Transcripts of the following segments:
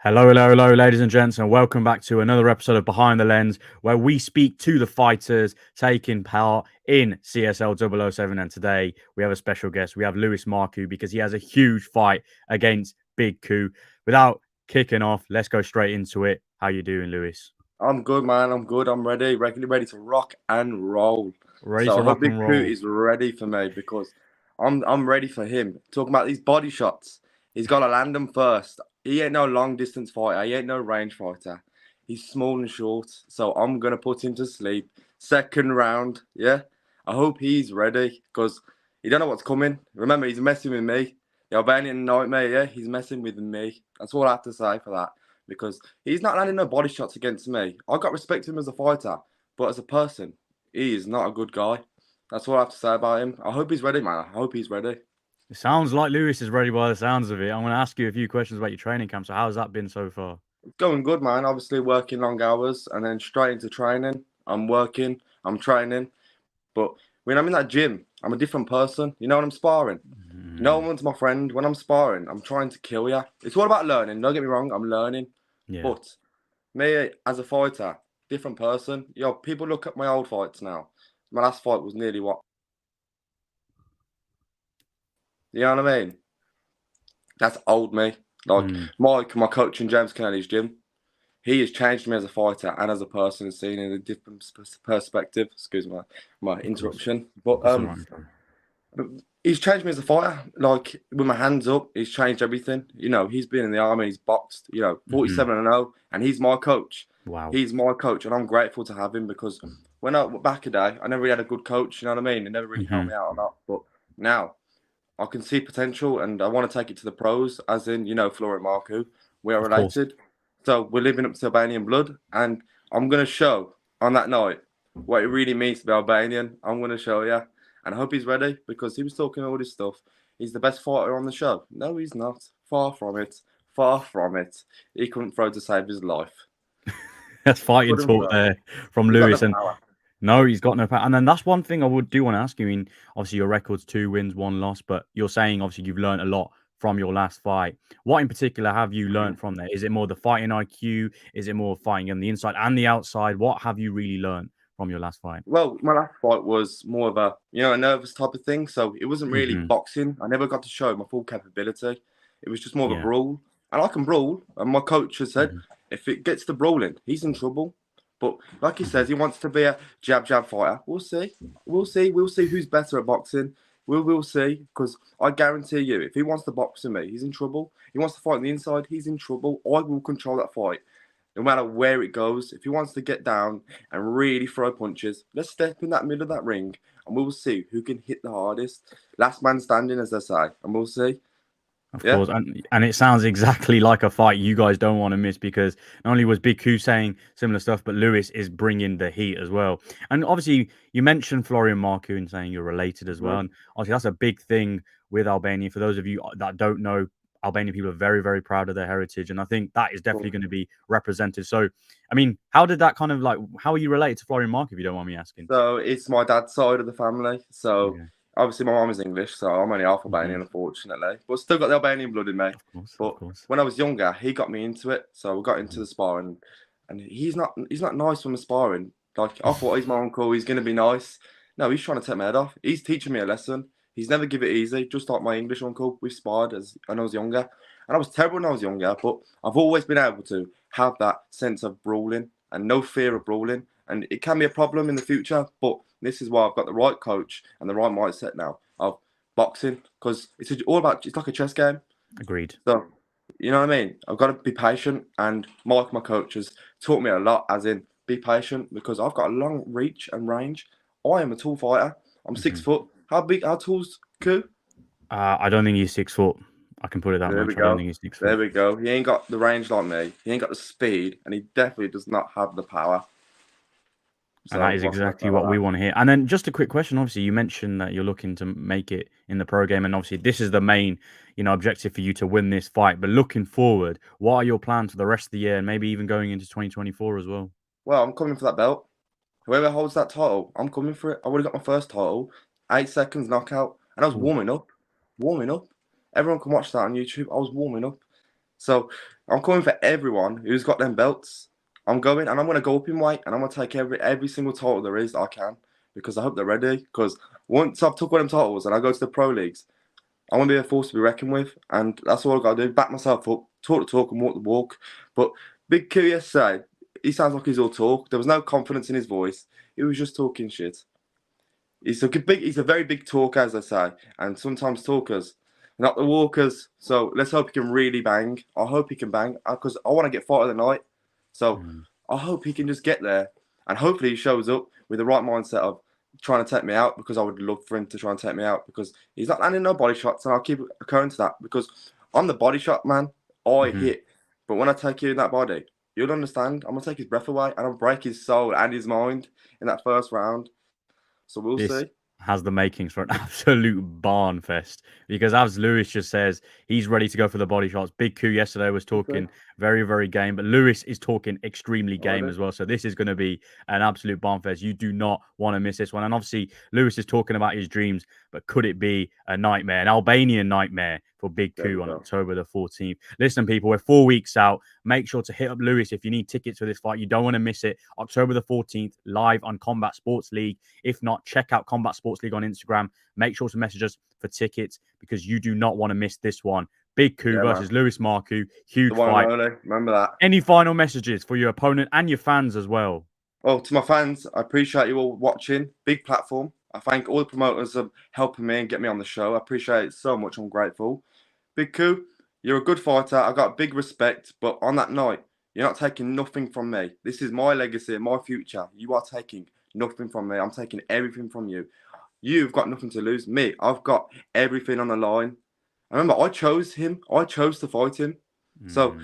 Hello, ladies and gents, and welcome back to another episode of Behind the Lens, where we speak to the fighters taking part in CSL 007. And today we have a special guest. We have Lewis Marku because he has a huge fight against Big Coup. Without kicking off, let's go straight into it. How you doing, Lewis? I'm good, man. I'm good. I'm ready, ready to rock and roll. Ready So to I hope rock Big and Crew roll. is ready for me because I'm ready for him. Talking about these body shots, he's got to land them first. He ain't no long distance fighter. He ain't no range fighter. He's small and short. So I'm gonna put him to sleep. Second round, yeah. I hope he's ready because he don't know what's coming. Remember, he's messing with me. The Albanian nightmare, yeah. He's messing with me. That's all I have to say for that because he's not landing no body shots against me. I got respect for him as a fighter, but as a person, he is not a good guy. That's all I have to say about him. I hope he's ready, man. I hope he's ready. It sounds like Lewis is ready by the sounds of it. I'm going to ask you a few questions about your training camp. So how's that been so far? Going good, man. Obviously, working long hours and then straight into training. I'm working, I'm training. But when I'm in that gym, I'm a different person. You know when I'm sparring? No Mm, one's my friend. When I'm sparring, I'm trying to kill you. It's all about learning. Don't get me wrong, I'm learning. yeah. But me as a fighter, different person. Yo, people look at my old fights now. My last fight was nearly what? You know what I mean? That's old me. Like Mm, Mike, my coach in James Kennedy's gym, he has changed me as a fighter and as a person, and seen in a different perspective. Excuse my of course. interruption, but That's all right, bro. but he's changed me as a fighter. Like with my hands up, he's changed everything. You know, he's been in the army, he's boxed. You know, Hmm. 47-0, and he's my coach. Wow. He's my coach, and I'm grateful to have him because when I back a day, I never really had a good coach. You know what I mean? He never really helped Hmm. me out a lot, but now I can see potential and I want to take it to the pros, as in, Florian Marku. We are Of course. related. So we're living up to Albanian blood. And I'm going to show on that night what it really means to be Albanian. I'm going to show you. And I hope he's ready because he was talking all this stuff. He's the best fighter on the show. No, he's not. Far from it. Far from it. He couldn't throw to save his life. That's fighting Couldn't talk throw. there from He's got the Lewis. And power. no, he's got no power. And then that's one thing I would do want to ask you. I mean, obviously your record's 2 wins, 1 loss, but you're saying obviously you've learned a lot from your last fight. What in particular have you learned from there? Is it more the fighting IQ? Is it more fighting on the inside and the outside? What have you really learned from your last fight? Well, my last fight was more of a nervous type of thing. So it wasn't really Hmm. boxing. I never got to show my full capability. It was just more of a Yeah. brawl. And I can brawl. And my coach has said, Hmm. if it gets to brawling, he's in trouble. But like he Hmm. says, he wants to be a jab fighter. We'll see. We'll see. We'll see who's better at boxing. We'll see. Because I guarantee you, if he wants to box with me, he's in trouble. He wants to fight on the inside, he's in trouble. I will control that fight no matter where it goes. If he wants to get down and really throw punches, let's step in that middle of that ring and we'll see who can hit the hardest. Last man standing, as they say, and we'll see. Of Yeah. course, and it sounds exactly like a fight you guys don't want to miss because not only was Big Q saying similar stuff, but Lewis is bringing the heat as well. And obviously, you mentioned Florian Marku and saying you're related as well, Mhm. and obviously that's a big thing with Albania. For those of you that don't know, Albanian people are very, very proud of their heritage, and I think that is definitely Cool. going to be represented. So, I mean, how did that kind of like? How are you related to Florian Marku, if you don't mind me asking? So it's my dad's side of the family. So Okay. obviously my mum is English, so I'm only half Hmm. Albanian, unfortunately, but still got the Albanian blood in me. Of But course. when I was younger, he got me into it, so we got into Mhm. the sparring, and he's not nice when we're sparring. Like I thought he's my uncle, he's gonna be nice. No, he's trying to take my head off. He's teaching me a lesson. He's never give it easy, just like my English uncle. We sparred as when I was younger, and I was terrible when I was younger, but I've always been able to have that sense of brawling and no fear of brawling. And it can be a problem in the future, but this is why I've got the right coach and the right mindset now of boxing because it's like a chess game. Agreed. So you know what I mean? I've got to be patient, and Mike, my coach, has taught me a lot. As in, be patient because I've got a long reach and range. I am a tall fighter. I'm Hmm. 6 foot. How big? How tall's Ku? I don't think he's 6 foot. I can put it that There much. we I don't think go. he's 6 foot. There we go. He ain't got the range like me. He ain't got the speed, and he definitely does not have the power. And that So is what can I say exactly what about we that? want to hear. And then just a quick question. Obviously, you mentioned that you're looking to make it in the pro game, and obviously this is the main, objective for you to win this fight. But looking forward, what are your plans for the rest of the year and maybe even going into 2024 as well? Well, I'm coming for that belt. Whoever holds that title, I'm coming for it. I would have got my first title, 8 seconds knockout, and I was Ooh. warming up. Warming up. Everyone can watch that on YouTube. I was warming up. So I'm coming for everyone who's got them belts. I'm going and I'm going to go up in weight and I'm going to take every single title there is that I can because I hope they're ready. Because once I've took one of them titles and I go to the pro leagues, I want to be a force to be reckoned with, and that's all I got to do. Back myself up, talk the talk and walk the walk. But Big Q yesterday, he sounds like he's all talk. There was no confidence in his voice. He was just talking shit. He's a very big talker, as I say, and sometimes talkers, not the walkers. So let's hope he can really bang. I hope he can bang because I want to get fight of the night. So I hope he can just get there, and hopefully he shows up with the right mindset of trying to take me out because I would love for him to try and take me out because he's not landing no body shots, and I'll keep occurring to that because I'm the body shot man. I hit, but when I take you in that body, you'll understand. I'm gonna take his breath away, and I'll break his soul and his mind in that first round. So we'll see. Has the makings for an absolute barn fest because as Lewis just says, he's ready to go for the body shots. Big Q yesterday was talking very, very game, but Lewis is talking extremely game as well. So this is going to be an absolute barn fest. You do not want to miss this one. And obviously, Lewis is talking about his dreams, but could it be a nightmare, an Albanian nightmare for Big Q on October the 14th? Listen, people, we're 4 weeks out. Make sure to hit up Lewis if you need tickets for this fight. You don't want to miss it. October the 14th, live on Combat Sports League. If not, check out Combat Sports League on Instagram. Make sure to message us for tickets because you do not want to miss this one. Big Coup versus Lewis Marku. Huge fight. Remember that. Any final messages for your opponent and your fans as well? Well, to my fans, I appreciate you all watching. Big platform. I thank all the promoters for helping me and get me on the show. I appreciate it so much. I'm grateful. Big Coup, you're a good fighter. I got big respect. But on that night, you're not taking nothing from me. This is my legacy, my future. You are taking nothing from me. I'm taking everything from you. You've got nothing to lose. Me, I've got everything on the line. Remember, I chose him. I chose to fight him. So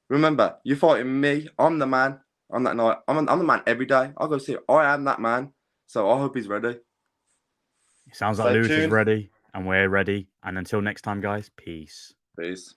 remember, you're fighting me. I'm the man on that night. I'm the man every day. I'll go see it. I am that man. So I hope he's ready. It sounds like Lewis is ready and we're ready. And until next time, guys, peace. Peace.